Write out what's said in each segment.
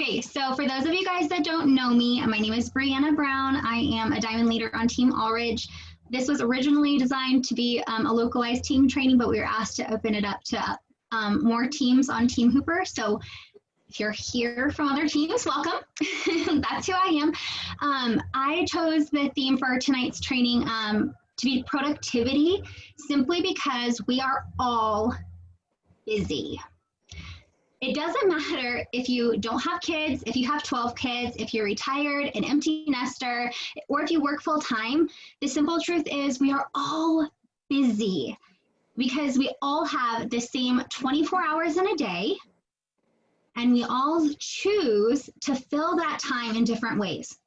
Okay, so for those of you guys that don't know me, my name is Brianna Brown. I am a Diamond Leader on Team Allridge. This was originally designed to be a localized team training, but we were asked to open it up to more teams on Team Hooper. So if you're here from other teams, welcome. That's who I am. I chose the theme for tonight's training to be productivity, simply because we are all busy. It doesn't matter if you don't have kids, if you have 12 kids, if you're retired, an empty nester, or if you work full time. The simple truth is we are all busy because we all have the same 24 hours in a day, and we all choose to fill that time in different ways,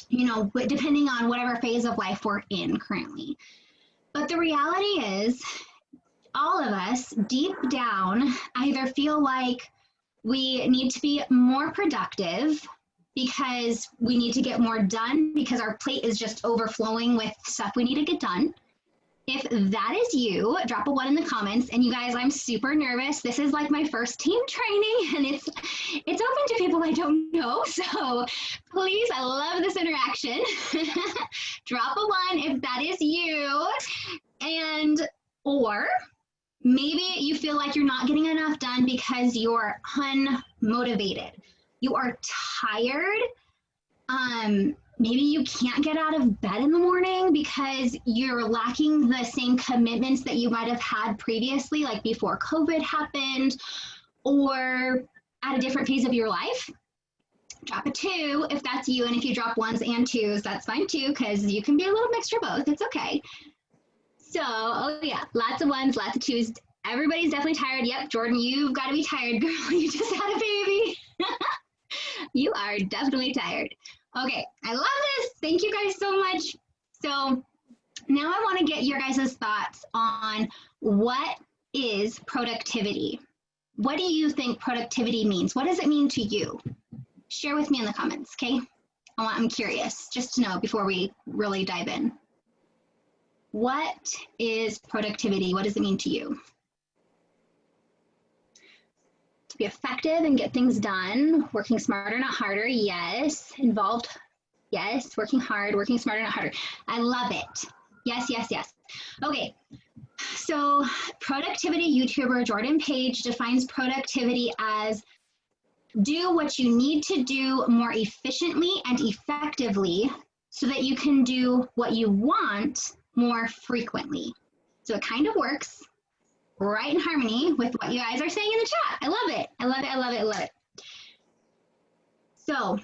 you know, depending on whatever phase of life we're in currently. But the reality is, all of us deep down either feel like we need to be more productive because we need to get more done because our plate is just overflowing with stuff we need to get done. If that is you, drop a 1 in the comments. And you guys, I'm super nervous. This is like my first team training, and it's open to people I don't know. So please, I love this interaction. Drop a 1 if that is you. And or maybe you feel like you're not getting enough done because you're unmotivated. You are tired. Maybe you can't get out of bed in the morning because you're lacking the same commitments that you might have had previously, like before COVID happened, or at a different phase of your life. Drop a 2 if that's you, and if you drop 1s and 2s, that's fine too, because you can be a little mixture of both. It's okay. So, oh yeah, lots of 1s, lots of 2s. Everybody's definitely tired. Yep, Jordan, you've got to be tired, girl. You just had a baby. You are definitely tired. Okay, I love this. Thank you guys so much. So now I want to get your guys' thoughts on what is productivity. What do you think productivity means? What does it mean to you? Share with me in the comments, okay? I'm curious, just to know before we really dive in. What is productivity? What does it mean to you? To be effective and get things done, working smarter, not harder, yes. Involved, yes. Working hard, working smarter, not harder. I love it. Yes, yes, yes. Okay, so productivity YouTuber Jordan Page defines productivity as do what you need to do more efficiently and effectively so that you can do what you want more frequently. So it kind of works right in harmony with what you guys are saying in the chat. I love it. I love it. I love it. I love it. So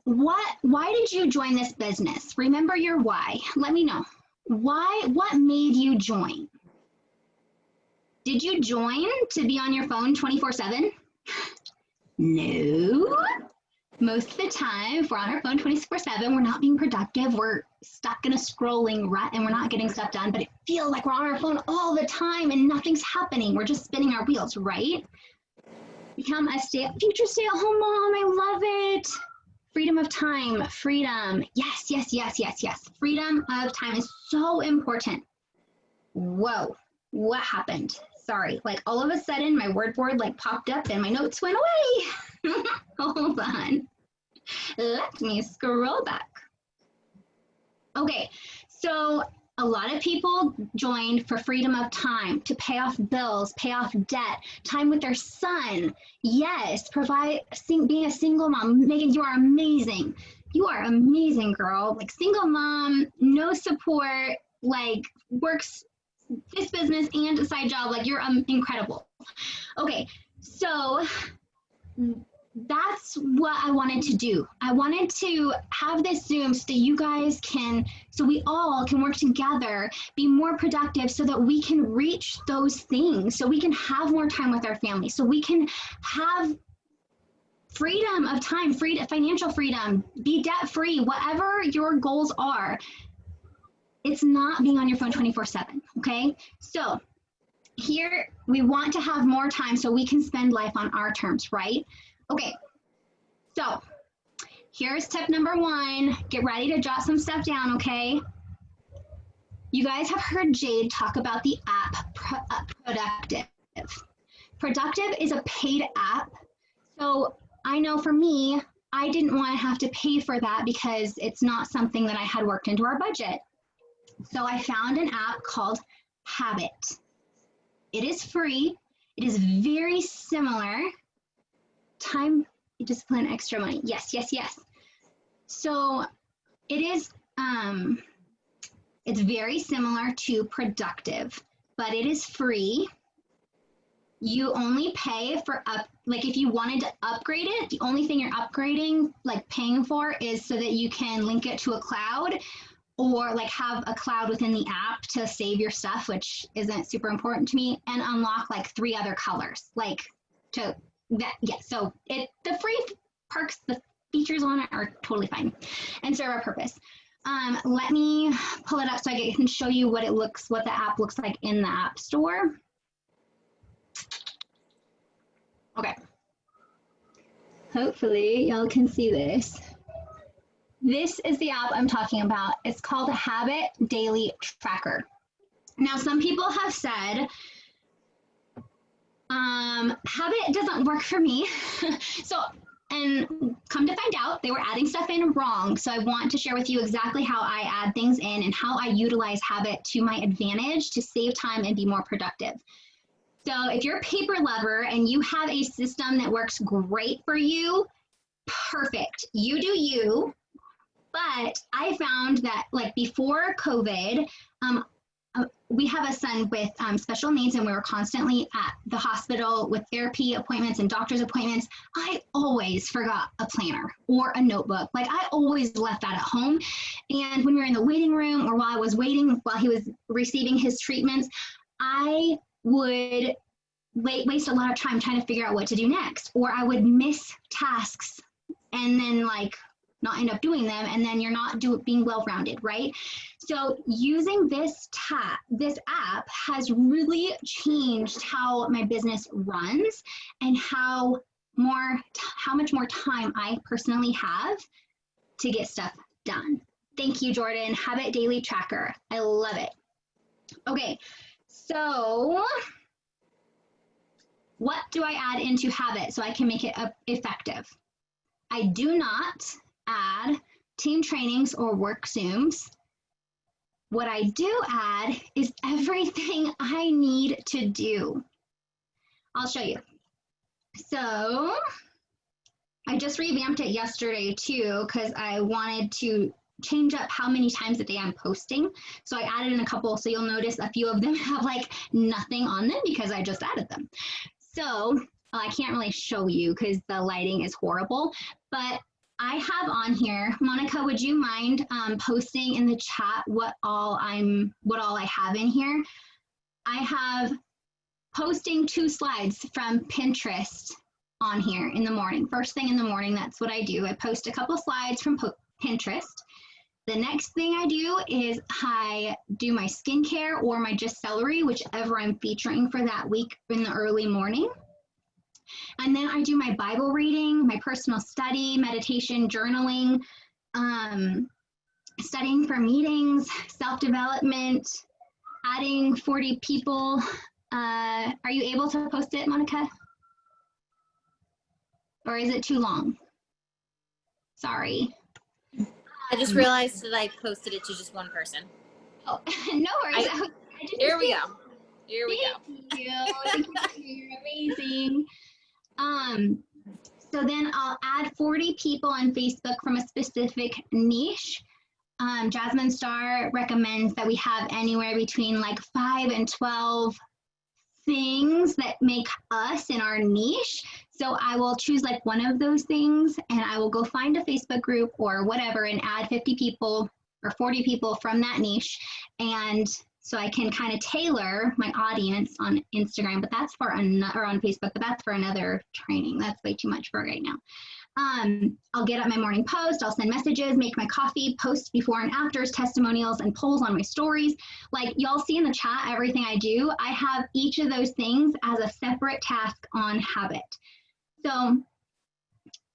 why did you join this business? Remember your why. Let me know. Why, what made you join? Did you join to be on your phone 24/7? No. Most of the time, if we're on our phone 24/7, we're not being productive. We're stuck in a scrolling rut and we're not getting stuff done, but it feels like we're on our phone all the time and nothing's happening. We're just spinning our wheels, right? Become a future stay-at-home mom. I love it. Freedom of time, freedom. Yes, yes, yes, yes, yes. Freedom of time is so important. Whoa, what happened? Sorry, like all of a sudden my word board like popped up and my notes went away. Hold on. Let me scroll back. Okay, so a lot of people joined for freedom of time, to pay off bills, pay off debt, time with their son. Yes, being a single mom. Megan, you are amazing. You are amazing, girl. Like single mom, no support, like works this business and a side job. Like you're incredible. Okay, so that's what I wanted to do. I wanted to have this Zoom so that you guys so we all can work together, be more productive so that we can reach those things, so we can have more time with our family, so we can have freedom of time, financial freedom, be debt-free, whatever your goals are. It's not being on your phone 24/7, okay? So here we want to have more time so we can spend life on our terms, right? Okay, so here's tip number 1. Get ready to jot some stuff down, okay? You guys have heard Jade talk about the app Productive. Productive is a paid app. So I know for me, I didn't want to have to pay for that because it's not something that I had worked into our budget. So I found an app called Habit. It is free. It is very similar. Time, discipline, extra money. Yes, yes, yes. So it is, it's very similar to Productive, but it is free. You only pay for like if you wanted to upgrade it, the only thing you're upgrading, like paying for, is so that you can link it to a cloud or like have a cloud within the app to save your stuff, which isn't super important to me, and unlock like 3 other colors, like to that. Yeah, so the free perks, the features on it are totally fine and serve our purpose. Let me pull it up so I can show you what the app looks like in the App Store. Okay. Hopefully y'all can see this. This is the app I'm talking about. It's called Habit Daily Tracker. Now, some people have said, Habit doesn't work for me. And come to find out, they were adding stuff in wrong. So I want to share with you exactly how I add things in and how I utilize Habit to my advantage to save time and be more productive. So if you're a paper lover and you have a system that works great for you, perfect. You do you. But I found that like before COVID, we have a son with special needs, and we were constantly at the hospital with therapy appointments and doctor's appointments. I always forgot a planner or a notebook. Like I always left that at home. And when we were in the waiting room or while I was waiting, while he was receiving his treatments, I would waste a lot of time trying to figure out what to do next, or I would miss tasks and then like not end up doing them, and then you're not being well-rounded, right? So using this app has really changed how my business runs and how much more time I personally have to get stuff done. Thank you, Jordan. Habit Daily Tracker. I love it. Okay, so what do I add into Habit so I can make it effective? I do not add team trainings or work Zooms. What I do add is everything I need to do. I'll show you. So I just revamped it yesterday too, because I wanted to change up how many times a day I'm posting. So I added in a couple, so you'll notice a few of them have like nothing on them because I just added them. So I can't really show you because the lighting is horrible, but I have on here, Monica, would you mind posting in the chat what all I have in here? I have posting 2 slides from Pinterest on here in the morning. First thing in the morning, that's what I do. I post a couple slides from Pinterest. The next thing I do is I do my skincare or my just celery, whichever I'm featuring for that week in the early morning. And then I do my Bible reading, my personal study, meditation, journaling, studying for meetings, self-development, adding 40 people. Are you able to post it, Monica? Or is it too long? Sorry. I just realized that I posted it to just one person. Oh, no worries. Here we go. Here we go. Thank you. Thank you. You're amazing. So then I'll add 40 people on Facebook from a specific niche. Jasmine Star recommends that we have anywhere between like 5 and 12 things that make us in our niche. So I will choose like one of those things and I will go find a Facebook group or whatever and add 50 people or 40 people from that niche. And so I can kind of tailor my audience on Instagram, but that's for another, or on Facebook, but that's for another training. That's way too much for right now. I'll get up my morning post, I'll send messages, make my coffee, post before and afters, testimonials, and polls on my stories. Like y'all see in the chat, everything I do, I have each of those things as a separate task on Habit. So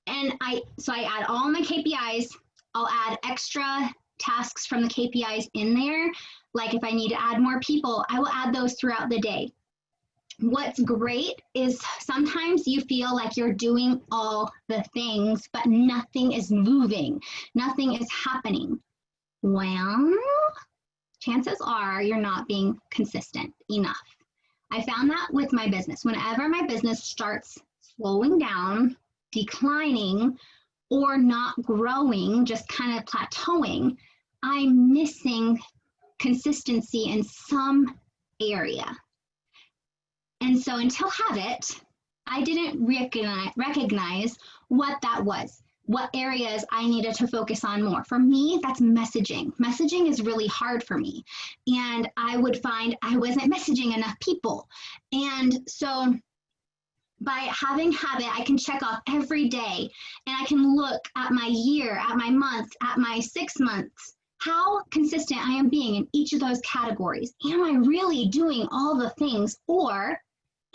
I add all my KPIs, I'll add extra tasks from the KPIs in there. Like if I need to add more people, I will add those throughout the day. what's great is sometimes you feel like you're doing all the things, but nothing is moving, nothing is happening. Well, chances are you're not being consistent enough. I found that with my business. Whenever my business starts slowing down, declining, or not growing, just kind of plateauing, I'm missing consistency in some area. And so until habit, I didn't recognize what that was, what areas I needed to focus on more. For me, that's messaging. Messaging is really hard for me. And I would find I wasn't messaging enough people. And so by having habit, I can check off every day and I can look at my year, at my month, at my 6 months, how consistent I am being in each of those categories. Am I really doing all the things, or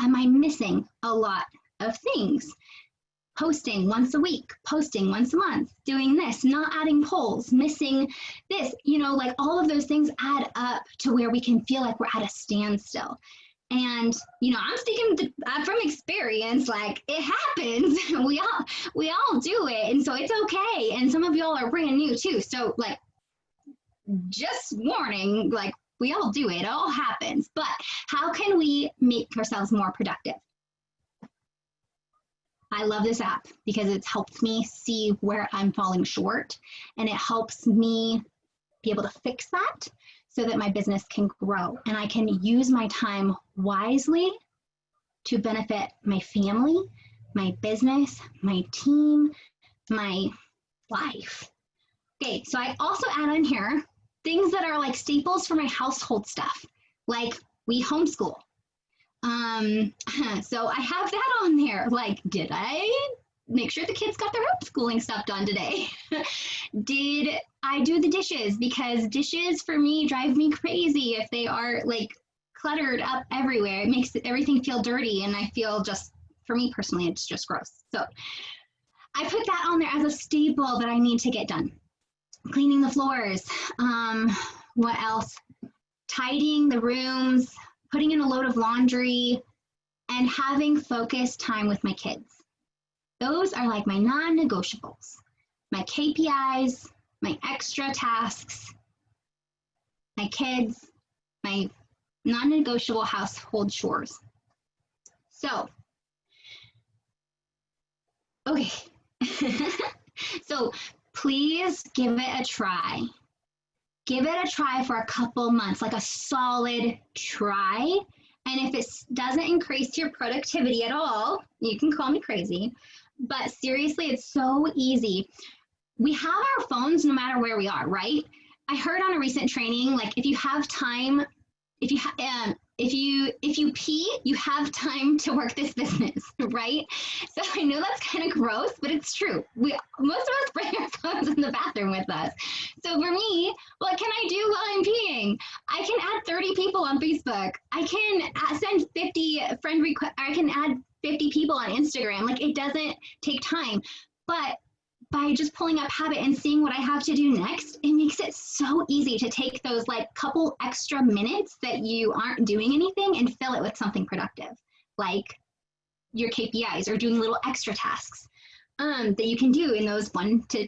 am I missing a lot of things? Posting once a week, posting once a month, doing this, not adding polls, missing this, like all of those things add up to where we can feel like we're at a standstill. And, I'm speaking from experience, like it happens. We all do it. And so it's okay. And some of y'all are brand new too. So like, just warning, like we all do it. It all happens. But how can we make ourselves more productive? I love this app because it's helped me see where I'm falling short, and it helps me be able to fix that so that my business can grow and I can use my time wisely to benefit my family, my business, my team, my life. Okay, so I also add in here things that are like staples for my household stuff, like we homeschool. So I have that on there. Like, did I make sure the kids got their homeschooling stuff done today? Did I do the dishes? Because dishes for me drive me crazy if they are like cluttered up everywhere. It makes everything feel dirty, and I feel just, for me personally, it's just gross. So I put that on there as a staple that I need to get done. Cleaning the floors. What else? Tidying the rooms, putting in a load of laundry, and having focused time with my kids. Those are like my non-negotiables, my KPIs, my extra tasks, my kids, my non-negotiable household chores. So, okay. So please give it a try. Give it a try for a couple months, like a solid try. And if it doesn't increase your productivity at all, you can call me crazy. But seriously, it's so easy. We have our phones no matter where we are, right? I heard on a recent training, like if you have time, if you pee, you have time to work this business, right? So I know that's kind of gross, but it's true. Most of us bring our phones in the bathroom with us. So for me, what can I do while I'm peeing? I can add 30 people on Facebook. I can send 50 friend requests. I can add 50 people on Instagram. Like, it doesn't take time. But by just pulling up habit and seeing what I have to do next, it makes it so easy to take those like couple extra minutes that you aren't doing anything and fill it with something productive, like your KPIs or doing little extra tasks that you can do in those 1 to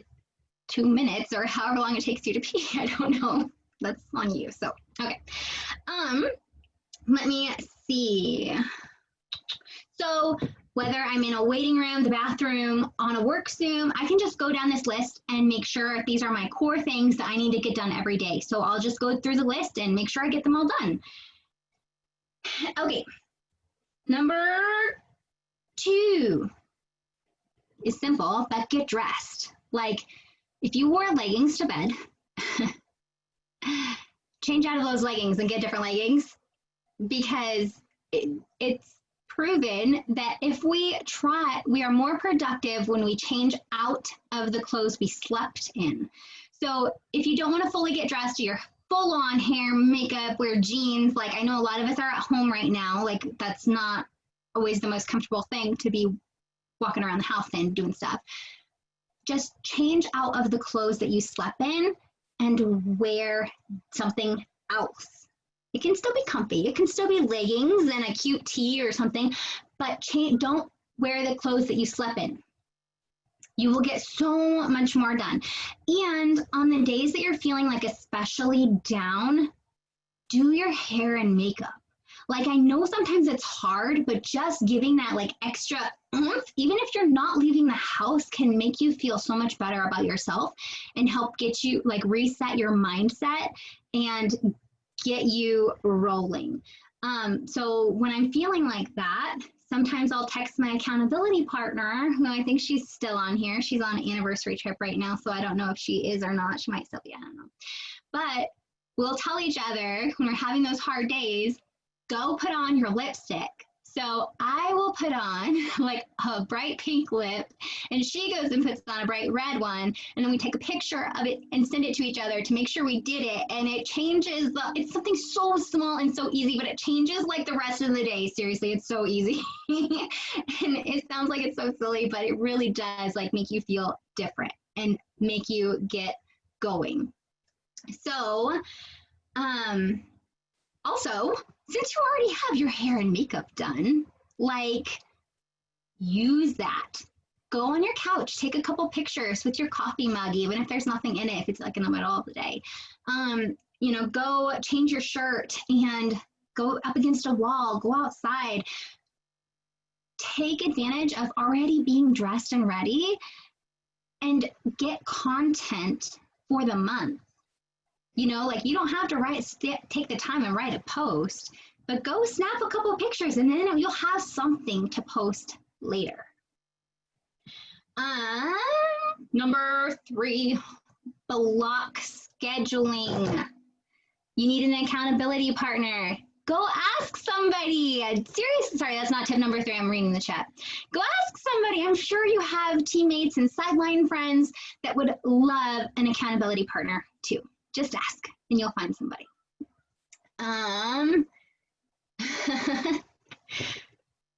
2 minutes or however long it takes you to pee. I don't know. That's on you. So, okay. Let me see. So whether I'm in a waiting room, the bathroom, on a work Zoom, I can just go down this list and make sure these are my core things that I need to get done every day. So I'll just go through the list and make sure I get them all done. Okay, number 2 is simple, but get dressed. Like, if you wore leggings to bed, change out of those leggings and get different leggings, because it's proven that if we are more productive when we change out of the clothes we slept in. So if you don't want to fully get dressed, you're full on hair, makeup, wear jeans. Like, I know a lot of us are at home right now. Like, that's not always the most comfortable thing to be walking around the house and doing stuff. Just change out of the clothes that you slept in and wear something else. It can still be comfy. It can still be leggings and a cute tee or something, but don't wear the clothes that you slept in. You will get so much more done. And on the days that you're feeling like especially down, do your hair and makeup. Like, I know sometimes it's hard, but just giving that like extra oomph, even if you're not leaving the house, can make you feel so much better about yourself and help get you like reset your mindset and get you rolling. So when I'm feeling like that, sometimes I'll text my accountability partner, who I think she's still on here. She's on an anniversary trip right now, so I don't know if she is or not. She might still be, I don't know. But we'll tell each other when we're having those hard days, go put on your lipstick. So I will put on like a bright pink lip, and she goes and puts on a bright red one, and then we take a picture of it and send it to each other to make sure we did it. And it changes, it's something so small and so easy, but it changes like the rest of the day. Seriously, it's so easy. And it sounds like it's so silly, but it really does like make you feel different and make you get going. So, also, since you already have your hair and makeup done, like, use that. Go on your couch, take a couple pictures with your coffee mug, even if there's nothing in it, if it's like in the middle of the day. You know, go change your shirt and go up against a wall, go outside. Take advantage of already being dressed and ready and get content for the month. You know, like, you don't have to take the time and write a post, but go snap a couple of pictures and then you'll have something to post later. Number 3, block scheduling. You need an accountability partner. Go ask somebody. Seriously, sorry, that's not tip number 3. I'm reading the chat. Go ask somebody. I'm sure you have teammates and sideline friends that would love an accountability partner too. Just ask and you'll find somebody.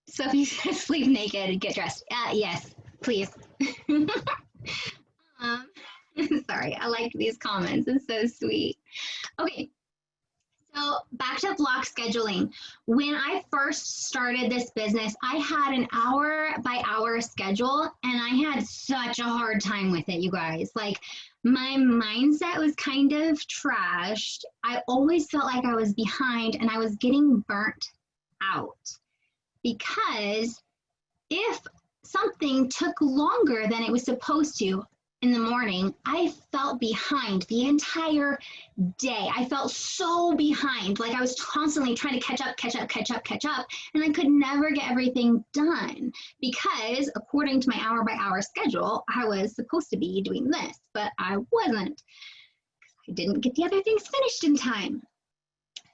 Sophie says sleep naked and get dressed. Yes, please. Sorry, I like these comments. It's so sweet. Okay, so back to block scheduling. When I first started this business, I had an hour-by-hour schedule, and I had such a hard time with it, you guys. Like, my mindset was kind of trashed. I always felt like I was behind, and I was getting burnt out. Because if something took longer than it was supposed to in the morning, I felt behind the entire day. I felt so behind, like I was constantly trying to catch up, and I could never get everything done because according to my hour-by-hour schedule, I was supposed to be doing this, but I wasn't. I didn't get the other things finished in time.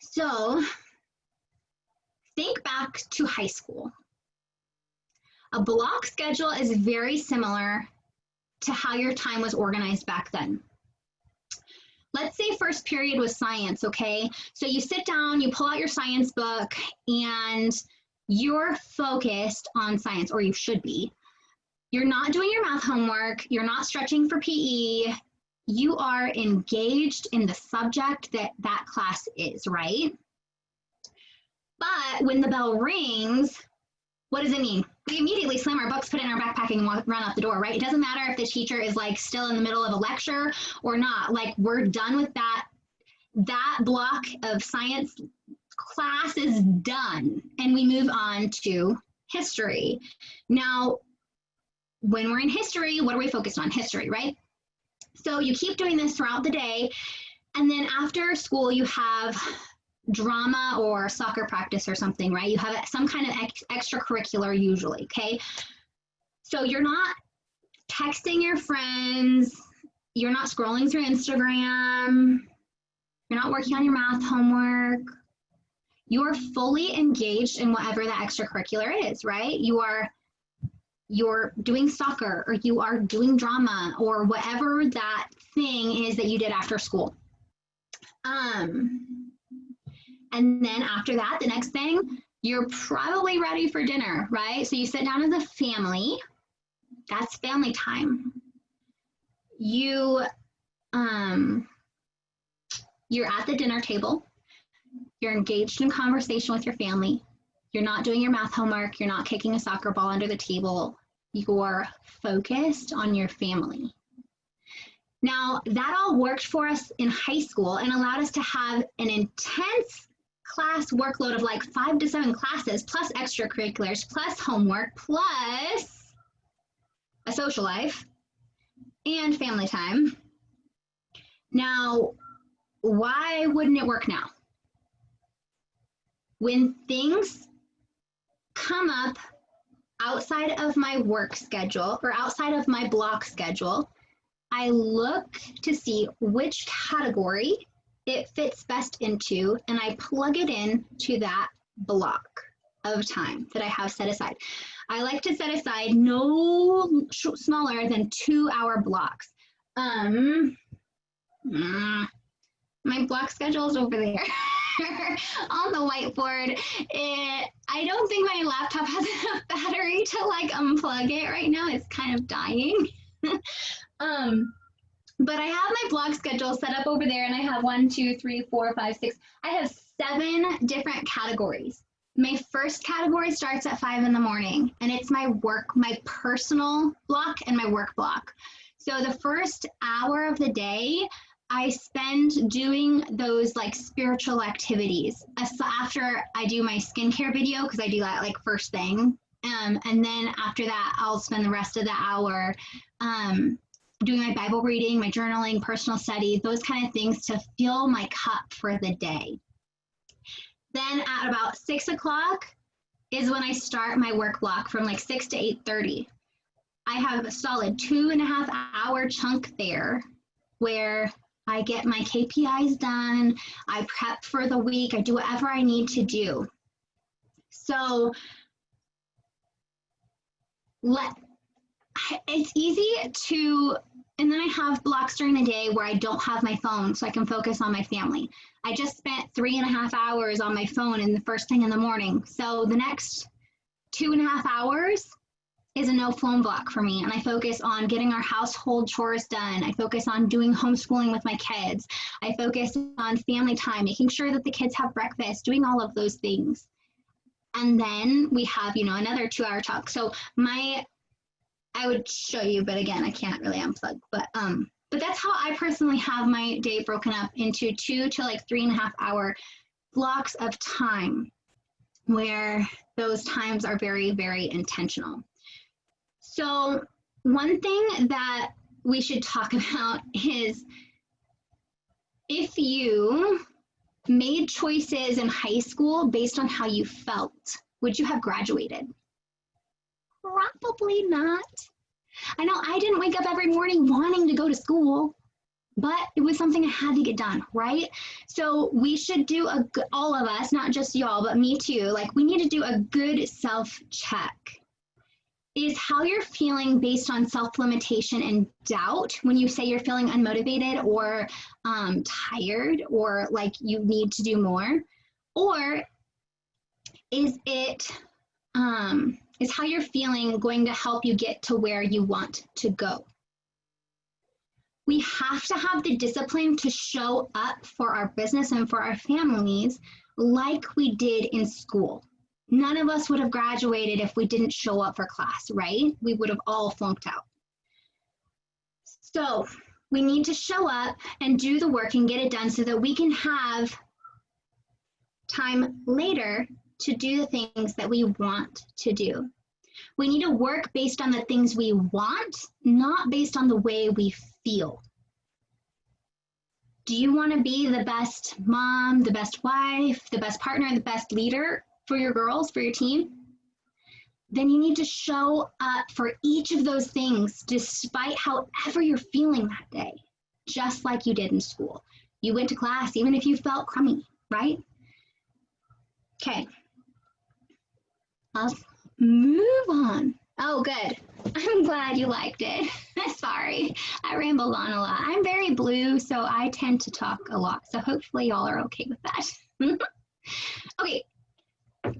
So think back to high school. A block schedule is very similar to how your time was organized back then. Let's say first period was science, okay? So you sit down, you pull out your science book, and you're focused on science, or you should be. You're not doing your math homework, you're not stretching for PE, you are engaged in the subject that that class is, right? But when the bell rings, what does it mean? We immediately slam our books, put it in our backpack, and run out the door, right? It doesn't matter if the teacher is like still in the middle of a lecture or not. Like, we're done with that. That block of science class is done, and we move on to history. Now, when we're in history, what are we focused on? History, right? So you keep doing this throughout the day, and then after school, you have drama or soccer practice or something, right? You have some kind of extracurricular usually, okay? So you're not texting your friends, you're not scrolling through Instagram, you're not working on your math homework, you're fully engaged in whatever that extracurricular is, right? You're doing soccer, or you are doing drama, or whatever that thing is that you did after school. And then after that, the next thing, you're probably ready for dinner, right? So you sit down as a family. That's family time. You're at the dinner table. you're engaged in conversation with your family, you're not doing your math homework, you're not kicking a soccer ball under the table, you're focused on your family. Now, that all worked for us in high school and allowed us to have an intense class workload of like 5 to 7 classes, plus extracurriculars, plus homework, plus a social life and family time. Now, why wouldn't it work now? When things come up outside of my work schedule or outside of my block schedule, I look to see which category it fits best into, and I plug it in to that block of time that I have set aside. I like to set aside no smaller than 2-hour blocks. My block schedule is over there on the whiteboard. I don't think my laptop has enough battery to like unplug it right now. It's kind of dying. But I have my block schedule set up over there, and I have 1, 2, 3, 4, 5, 6. I have 7 different categories. My first category starts at 5 in the morning, and it's my work, my personal block and my work block. So the first hour of the day, I spend doing those like spiritual activities. After I do my skincare video, because I do that like first thing. And then after that, I'll spend the rest of the hour doing my Bible reading, my journaling, personal study, those kind of things to fill my cup for the day. Then at about 6 o'clock is when I start my work block from like 6 to 8:30. I have a solid 2.5-hour chunk there where I get my KPIs done, I prep for the week, I do whatever I need to do. So it's easy to, and then I have blocks during the day where I don't have my phone so I can focus on my family. I just spent 3.5 hours on my phone in the first thing in the morning. So the next 2.5 hours is a no phone block for me. And I focus on getting our household chores done. I focus on doing homeschooling with my kids. I focus on family time, making sure that the kids have breakfast, doing all of those things. And then we have, another 2-hour chunk. So I would show you, but again, I can't really unplug, but that's how I personally have my day broken up into 2 to like 3.5 hour blocks of time where those times are very, very intentional. So one thing that we should talk about is if you made choices in high school based on how you felt, would you have graduated? Probably not. I know I didn't wake up every morning wanting to go to school, but it was something I had to get done, right? So we should do all of us, not just y'all, but me too. Like we need to do a good self-check. Is how you're feeling based on self-limitation and doubt when you say you're feeling unmotivated or tired or like you need to do more? Or is it, is how you're feeling going to help you get to where you want to go? We have to have the discipline to show up for our business and for our families like we did in school. None of us would have graduated if we didn't show up for class, right? We would have all flunked out. So we need to show up and do the work and get it done so that we can have time later to do the things that we want to do. We need to work based on the things we want, not based on the way we feel. Do you want to be the best mom, the best wife, the best partner, the best leader for your girls, for your team? Then you need to show up for each of those things despite however you're feeling that day, just like you did in school. You went to class even if you felt crummy, right? Okay. I'll move on. Oh, good. I'm glad you liked it. Sorry, I rambled on a lot. I'm very blue, so I tend to talk a lot. So hopefully y'all are okay with that. Okay.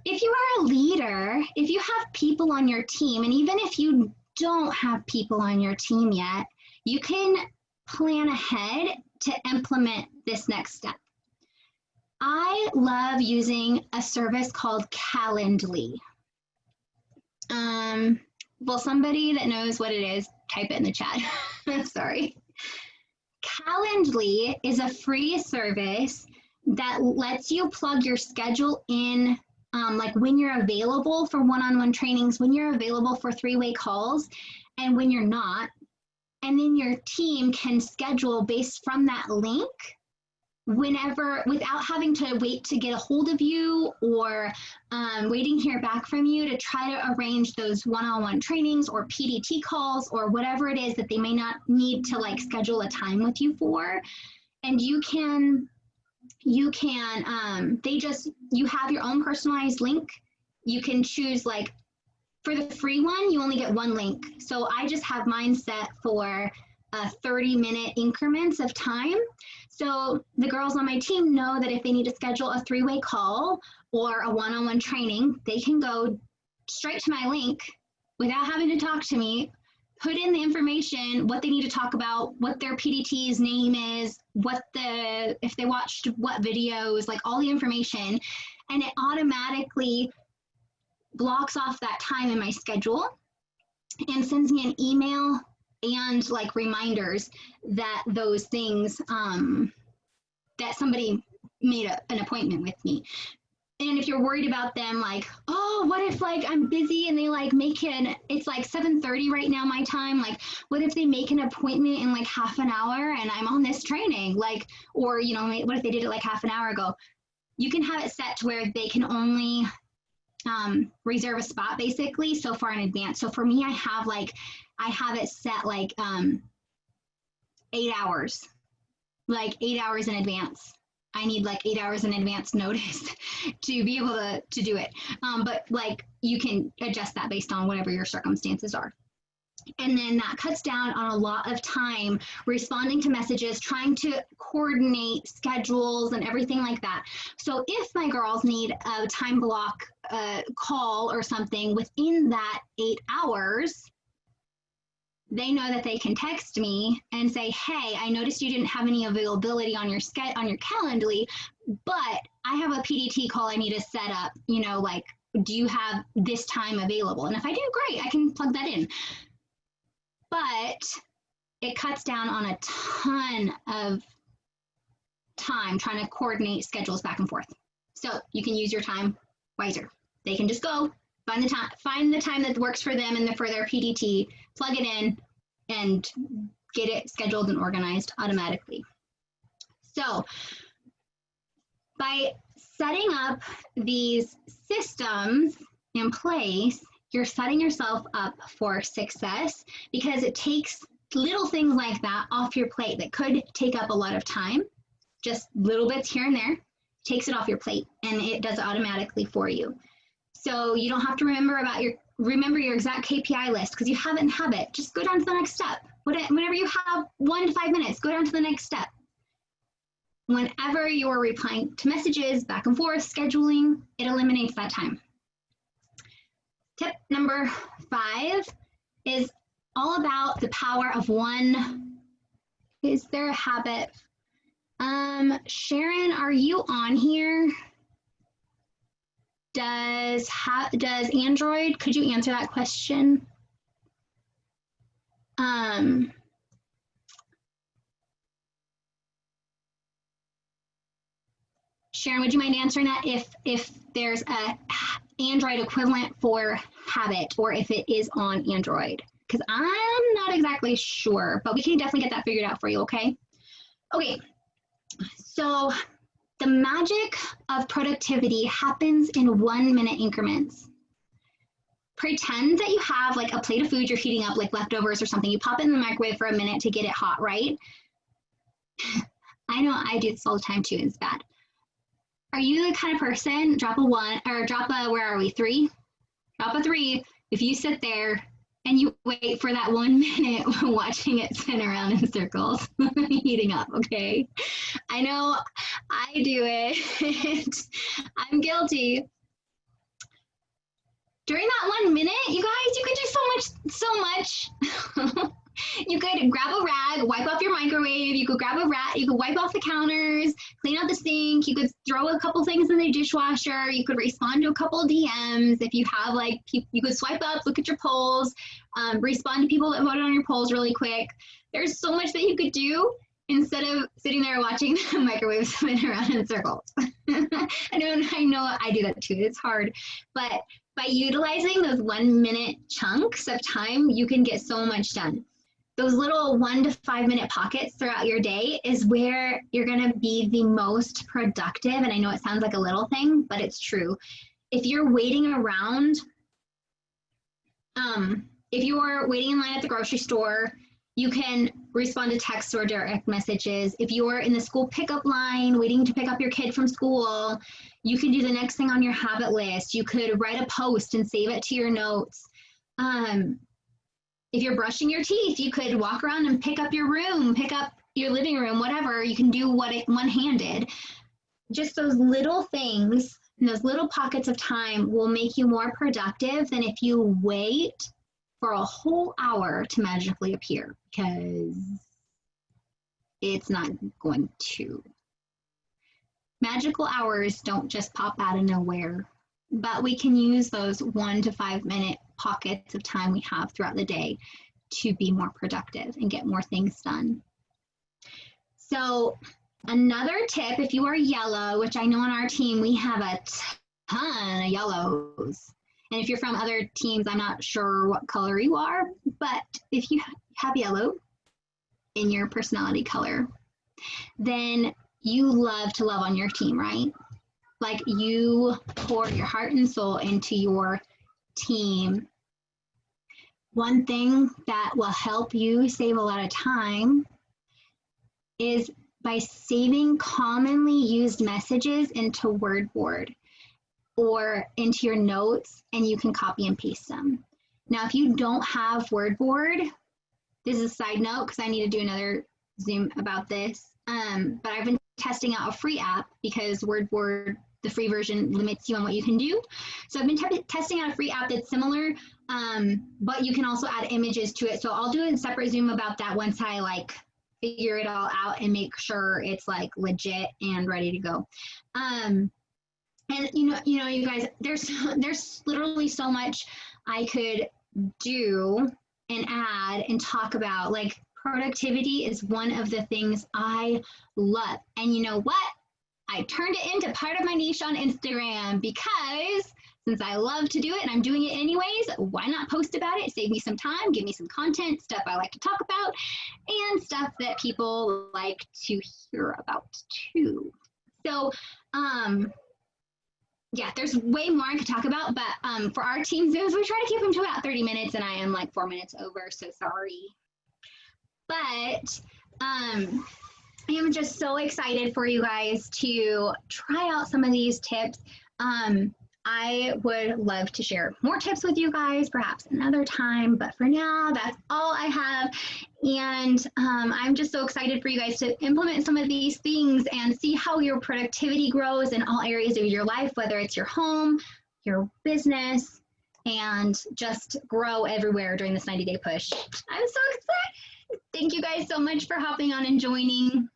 If you are a leader, if you have people on your team, and even if you don't have people on your team yet, you can plan ahead to implement this next step. I love using a service called Calendly. Well, somebody that knows what it is, type it in the chat. Sorry. Calendly is a free service that lets you plug your schedule in, like when you're available for one-on-one trainings, when you're available for three-way calls, and when you're not. And then your team can schedule based from that link whenever, without having to wait to get a hold of you or waiting to hear back from you to try to arrange those one-on-one trainings or PDT calls or whatever it is that they may not need to like schedule a time with you for. And you have your own personalized link. You can choose, like, for the free one, you only get one link. So I just have mine set for 30-minute increments of time. So the girls on my team know that if they need to schedule a three-way call or a one-on-one training, they can go straight to my link without having to talk to me, put in the information, what they need to talk about, what their PDT's name is, if they watched what videos, like all the information, and it automatically blocks off that time in my schedule and sends me an email and like reminders that those things, that somebody made an appointment with me. And if you're worried about them, like, oh, what if like I'm busy and they like it's like 7:30 right now my time, like what if they make an appointment in like half an hour and I'm on this training, like, or you know, what if they did it like half an hour ago? You can have it set to where they can only reserve a spot basically so far in advance. So for me, I have it set like 8 hours, like 8 hours in advance. I need like 8 hours in advance notice to be able to do it. But like you can adjust that based on whatever your circumstances are. And then that cuts down on a lot of time responding to messages, trying to coordinate schedules and everything like that. So if my girls need a time block call or something within that 8 hours, they know that they can text me and say, hey, I noticed you didn't have any availability on your Calendly, but I have a PDT call I need to set up, you know, like, do you have this time available? And if I do, great, I can plug that in. But it cuts down on a ton of time trying to coordinate schedules back and forth. So you can use your time wiser. They can just go find the time that works for them and for their PDT, plug it in, and get it scheduled and organized automatically. So by setting up these systems in place, you're setting yourself up for success, because it takes little things like that off your plate that could take up a lot of time, just little bits here and there, takes it off your plate, and it does it automatically for you. So you don't have to remember your exact KPI list because you have it in habit. Just go down to the next step. Whenever you have 1 to 5 minutes, go down to the next step. Whenever you're replying to messages, back and forth, scheduling, it eliminates that time. Tip number 5 is all about the power of one. Is there a habit? Sharon, are you on here? Does Android, could you answer that question? Sharon, would you mind answering that if there's a Android equivalent for Habit, or if it is on Android? Because I'm not exactly sure, but we can definitely get that figured out for you, okay? Okay, so the magic of productivity happens in 1 minute increments. Pretend that you have like a plate of food you're heating up, like leftovers or something. You pop it in the microwave for a minute to get it hot, right? I know I do this all the time too, it's bad. Are you the kind of person, drop a 1, or drop a, where are we, 3? Drop a 3 if you sit there and you wait for that 1 minute watching it spin around in circles, heating up, okay? I know I do it. I'm guilty. During that 1 minute, you guys, you could do so much. You could grab a rag, wipe off your microwave. You could grab a rat. You could wipe off the counters, clean out the sink. You could throw a couple things in the dishwasher. You could respond to a couple DMs. If you have like, you could swipe up, look at your polls, respond to people that voted on your polls really quick. There's so much that you could do instead of sitting there watching the microwave spin around in circles. I know I do that too. It's hard, but by utilizing those 1 minute chunks of time, you can get so much done. Those little 1 to 5 minute pockets throughout your day is where you're going to be the most productive. And I know it sounds like a little thing, but it's true. If you're waiting around, if you're waiting in line at the grocery store, you can respond to text or direct messages. If you're in the school pickup line waiting to pick up your kid from school, you can do the next thing on your habit list. You could write a post and save it to your notes. If you're brushing your teeth, you could walk around and pick up your room, pick up your living room, whatever. You can do one-handed. Just those little things and those little pockets of time will make you more productive than if you wait for a whole hour to magically appear, because it's not going to. Magical hours don't just pop out of nowhere, but we can use those 1 to 5 minute pockets of time we have throughout the day to be more productive and get more things done. So another tip, if you are yellow, which I know on our team, we have a ton of yellows. And if you're from other teams, I'm not sure what color you are, but if you have yellow in your personality color, then you love to love on your team, right? Like you pour your heart and soul into your team. One thing that will help you save a lot of time is by saving commonly used messages into Wordboard or into your notes, and you can copy and paste them. Now, if you don't have Wordboard, this is a side note because I need to do another Zoom about this, but I've been testing out a free app because Wordboard, the free version, limits you on what you can do. So I've been testing out a free app that's similar, but you can also add images to it. So I'll do a separate Zoom about that once I like figure it all out and make sure it's like legit and ready to go. And you know, you guys, there's literally so much I could do and add and talk about. Like productivity is one of the things I love. And you know what? I turned it into part of my niche on Instagram because since I love to do it and I'm doing it anyways, why not post about it? Save me some time, give me some content, stuff I like to talk about, and stuff that people like to hear about too. So, yeah, there's way more I could talk about, but for our team Zooms, we try to keep them to about 30 minutes, and I am like 4 minutes over, so sorry. But I am just so excited for you guys to try out some of these tips. I would love to share more tips with you guys, perhaps another time, but for now, that's all I have. And I'm just so excited for you guys to implement some of these things and see how your productivity grows in all areas of your life, whether it's your home, your business, and just grow everywhere during this 90-day push. I'm so excited. Thank you guys so much for hopping on and joining.